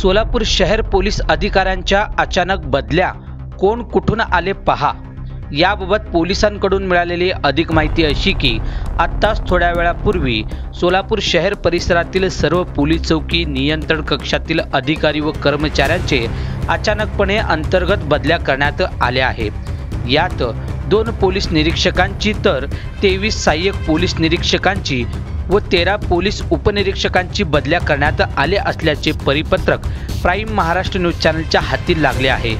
सोलापूर शहर पोलीस अधिकाऱ्यांच्या अचानक बदल्या, कोण कुठून आले पहा। याबाबत पोलिसांकडून मिळालेली अधिक माहिती अशी की आत्ताच थोड्या वेळापूर्वी सोलापूर शहर परिसरातील सर्व पोलीस चौकी नियंत्रण कक्षातील अधिकारी व कर्मचाऱ्यांचे अचानकपणे अंतर्गत बदल्या करण्यात आल्या आहेत। यात 2 पोलीस निरीक्षकांची तर 23 सहाय्यक पोलीस निरीक्षकांची व 13 पोलीस उपनिरीक्षकांची बदल्या करण्यात आले असल्याचे परिपत्रक प्राईम महाराष्ट्र न्यूज चॅनलच्या हाती लागले आहे।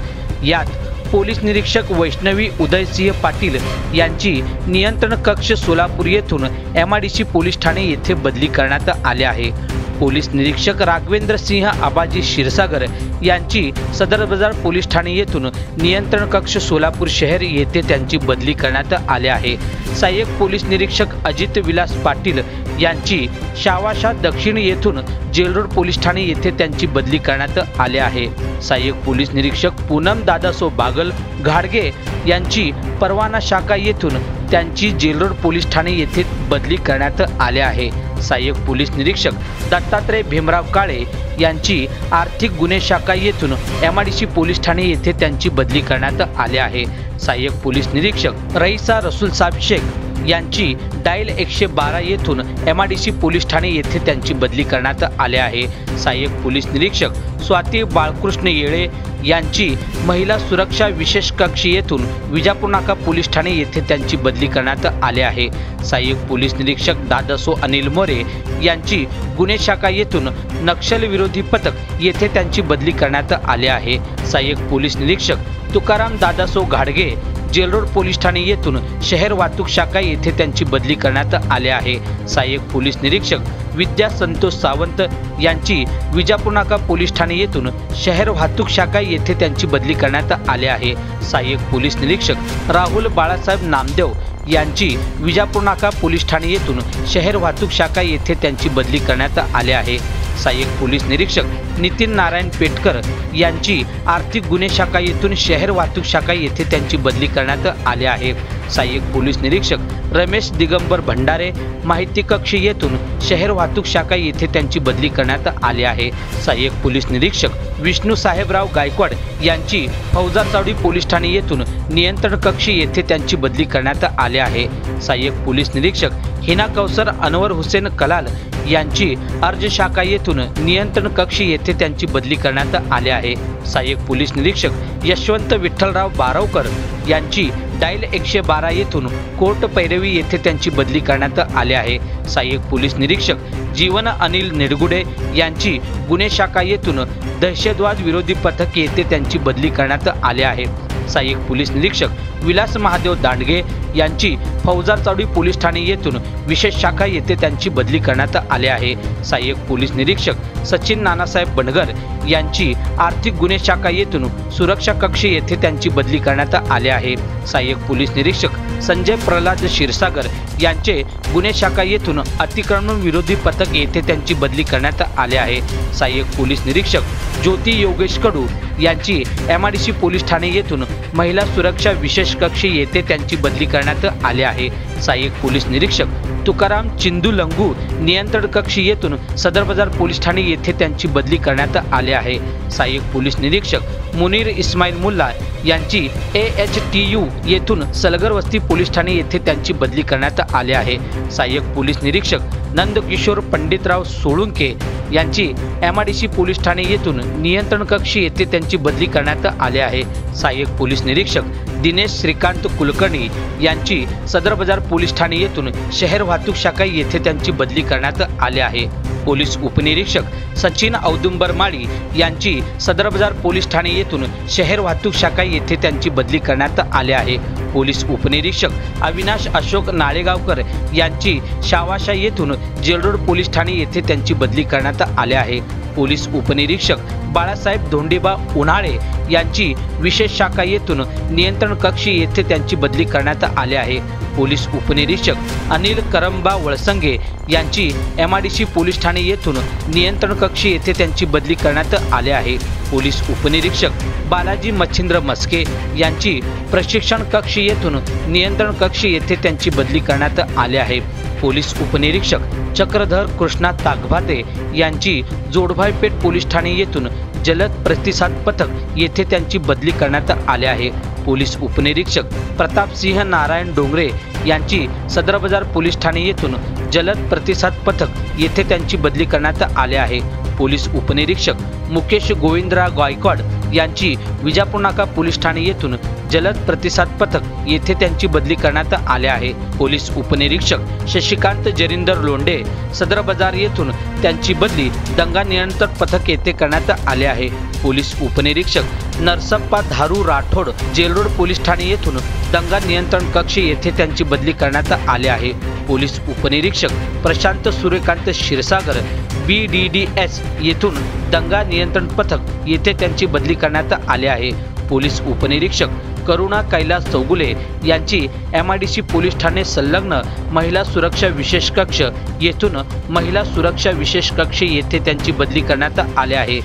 यात पोलीस निरीक्षक वैष्णवी उदयसिंह पाटील यांची नियंत्रण कक्ष सोलापूर येथून MIDC पोलीस ठाणे येथे बदली करण्यात आली आहे। पोलीस निरीक्षक राघवेंद्र सिंह आबाजी क्षीरसागर यांची सदर बाजार पोलीस ठाणे येथून नियंत्रण कक्ष सोलापूर शहर येथे त्यांची बदली करण्यात आली आहे। सहाय्यक पोलीस निरीक्षक अजित विलास पाटील यांची शावाशा दक्षिण येथून जेल रोड पोलीस ठाणे येथे त्यांची बदली करण्यात आली आहे। सहाय्यक पोलीस निरीक्षक पूनम दादासो बागल घाडगे यांची परवाना शाखा येथून त्यांची जेल रोड पोलीस ठाणे येथे बदली करण्यात आली आहे। सहाय्यक पोलीस निरीक्षक दत्तात्रय भीमराव काळे यांची आर्थिक गुन्हे शाखा येथून MIDC पोलीस ठाणे येथे त्यांची बदली करण्यात आली आहे। सहाय्यक पोलीस निरीक्षक रईसा रसूल साहेब शेख यांची डायल 112 येथून MIDC पोलीस ठाणे येथे त्यांची बदली करण्यात आली आहे। सहाय्यक पोलीस निरीक्षक स्वाती बाळकृष्ण येळे यांची महिला सुरक्षा विशेष कक्ष येथून विजापूर नाका पोलीस ठाणे येथे त्यांची बदली करण्यात आली आहे। सहाय्यक पोलीस निरीक्षक दादासो अनिल मोरे यांची गुन्हे शाखा येथून नक्षल विरोधी पथक येथे त्यांची बदली करण्यात आली आहे। सहाय्यक पोलीस निरीक्षक तुकाराम दादासो घाडगे जेल रोड पोलीस ठाणे येथून शहर वाहतूक शाखा येथे त्यांची बदली करण्यात आली आहे। सहाय्यक पोलीस निरीक्षक विद्या संतोष सावंत यांची विजापूर नाका पोलीस ठाणे येथून शहर वाहतूक शाखा येथे त्यांची बदली करण्यात आली आहे। सहाय्यक पोलीस निरीक्षक राहुल बाळासाहेब नामदेव यांची विजापूर नाका पोलीस ठाणे येथून शहर वाहतूक शाखा येथे त्यांची बदली करण्यात आली आहे। सहाय्यक पोलीस निरीक्षक नितीन नारायण पेटकर यांची आर्थिक गुन्हे शाखा येथून शहर वाहतूक शाखा येथे त्यांची बदली करण्यात आली आहे। सहाय्यक पोलीस निरीक्षक रमेश दिगंबर भंडारे माहिती कक्ष येथून शहर वाहतूक शाखा येथे त्यांची बदली करण्यात आली आहे। सहाय्यक पोलीस निरीक्षक विष्णू साहेबराव गायकवाड यांची फौजा चावडी पोलीस ठाणे येथून नियंत्रण कक्ष येथे त्यांची बदली करण्यात आली आहे। सहाय्यक पोलीस निरीक्षक हिना कौसर अनवर हुसेन कलाल यांची अर्ज शाखा येथून नियंत्रण कक्ष येथे त्यांची बदली करण्यात आली आहे। सहाय्यक पोलीस निरीक्षक यशवंत विठ्ठलराव बारावकर यांची डायल 112 येथून कोर्ट पैरवी येथे त्यांची बदली करण्यात आली आहे। सहाय्यक पोलीस निरीक्षक जीवन अनिल निडगुडे यांची गुन्हे शाखा येथून दहशतवाद विरोधी पथक येथे त्यांची बदली करण्यात आली आहे। सहाय्यक पोलीस निरीक्षक विलास महादेव दांडगे यांची फौजा चावडी पोलीस ठाणे येथून विशेष शाखा येथे त्यांची बदली करण्यात आली आहे। सहाय्यक पोलीस निरीक्षक सचिन नानासाहेब बनगर यांची आर्थिक गुन्हे शाखा येथून सुरक्षा कक्ष येथे त्यांची बदली करण्यात आली आहे। सहाय्यक पोलीस निरीक्षक संजय प्रल्हाद क्षीरसागर यांचे गुन्हे शाखा येथून अतिक्रमण विरोधी पथक येथे त्यांची बदली करण्यात आली आहे। सहाय्यक पोलीस निरीक्षक ज्योती योगेश कडू यांची MIDC पोलीस ठाणे येथून महिला सुरक्षा विशेष कक्ष येथे त्यांची बदली करण्यात आली आहे। सहाय्यक पोलीस निरीक्षक तुकाराम चिंदू लंगू नियंत्रण कक्ष येथून सदर बाजार पोलीस ठाणे येथे त्यांची बदली करण्यात आली आहे। सहाय्यक पोलीस निरीक्षक मुनीर इस्माईल मुल्ला यांची AHTU येथून सलगर वस्ती पोलीस ठाणे येथे त्यांची बदली करण्यात आली आहे। सहाय्यक पोलीस निरीक्षक नंदकिशोर पंडितराव सोळुंके यांची MIDC पोलीस ठाणे येथून नियंत्रण कक्ष येथे त्यांची बदली करण्यात आली आहे। सहाय्यक पोलीस निरीक्षक दिनेश श्रीकांत कुलकर्णी यांची सदर बाजार पोलीस ठाणे येथून शहर वाहतूक शाखा येथे त्यांची बदली करण्यात आली आहे। पोलीस उपनिरीक्षक सचिन औदुंबर माळी यांची सदर बाजार पोलीस ठाणे येथून शहर वाहतूक शाखा येथे त्यांची बदली करण्यात आली आहे। पोलीस उपनिरीक्षक अविनाश अशोक नाळेगावकर यांची शावाशा येथून जेल रोड पोलीस ठाणे येथे त्यांची बदली करण्यात आली आहे। पोलीस उपनिरीक्षक बाळासाहेब धोंडेबा उन्हाळे यांची विशेष शाखा येथून नियंत्रण कक्ष येथे त्यांची बदली करण्यात आली आहे। पोलीस उपनिरीक्षक अनिल करंबा वळसंगे यांची MIDC पोलीस ठाणे येथून नियंत्रण कक्ष येथे त्यांची बदली करण्यात आली आहे। पोलीस उपनिरीक्षक बालाजी मच्छिंद्र मस्के यांची प्रशिक्षण कक्ष येथून नियंत्रण कक्ष येथे त्यांची बदली करण्यात आली आहे। पोलीस उपनिरीक्षक चक्रधर कृष्णा तागभाते यांची जोडभाईपेठ पोलीस ठाणे येथून जलद प्रतिसाद पथक येथे त्यांची बदली करण्यात आली आहे. पोलीस उपनिरीक्षक प्रतापसिंह नारायण डोंगरे यांची सदर बाजार पोलीस ठाणे येथून जलद प्रतिसाद पथक येथे त्यांची बदली करण्यात आली आहे. पोलीस उपनिरीक्षक मुकेश गोविंदराव गायकवाड यांची विजापूर नाका पोलीस ठाणे येथून जलद प्रतिसाद पथक येथे त्यांची बदली करण्यात आली आहे. पोलीस उपनिरीक्षक शशिकांत जरिंदर लोंढे सदर बाजार येथून त्यांची बदली दंगा नियंत्रण पथक येथे करण्यात आली आहे. पोलीस उपनिरीक्षक नरसप्पा धारू राठोड जेलरोड पोलीस ठाणे येथून दंगा नियंत्रण कक्ष येथे त्यांची बदली करण्यात आली आहे. पोलीस उपनिरीक्षक प्रशांत सूर्यकांत क्षीरसागर BDDS येथून दंगा नियंत्रण पथक येथे त्यांची बदली करण्यात आली आहे. पोलीस उपनिरीक्षक करुणा कैलास चौगुले यांची MIDC पोलीस ठाणे संलग्न महिला सुरक्षा विशेष कक्ष येथून महिला सुरक्षा विशेष कक्ष येथे त्यांची बदली करण्यात आली आहे.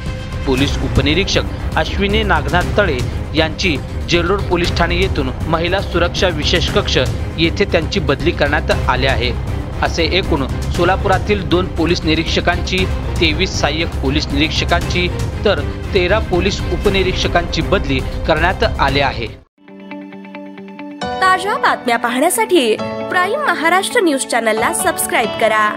पोलीस उपनिरीक्षक अश्विनी नागनाथ तळे यांची जेलरोड पोलीस ठाणे येथून महिला सुरक्षा विशेष कक्ष येथे त्यांची बदली करण्यात आली आहे. असे एकूण सोलापुरातील 2 पोलीस निरीक्षकांची, 23 सहाय्यक पोलीस निरीक्षकांची तर 13 पोलीस उपनिरीक्षकांची बदली करण्यात आली आहे. ताज्या बातम्या पाहण्यासाठी प्राईम महाराष्ट्र न्यूज चॅनलला सबस्क्राईब करा.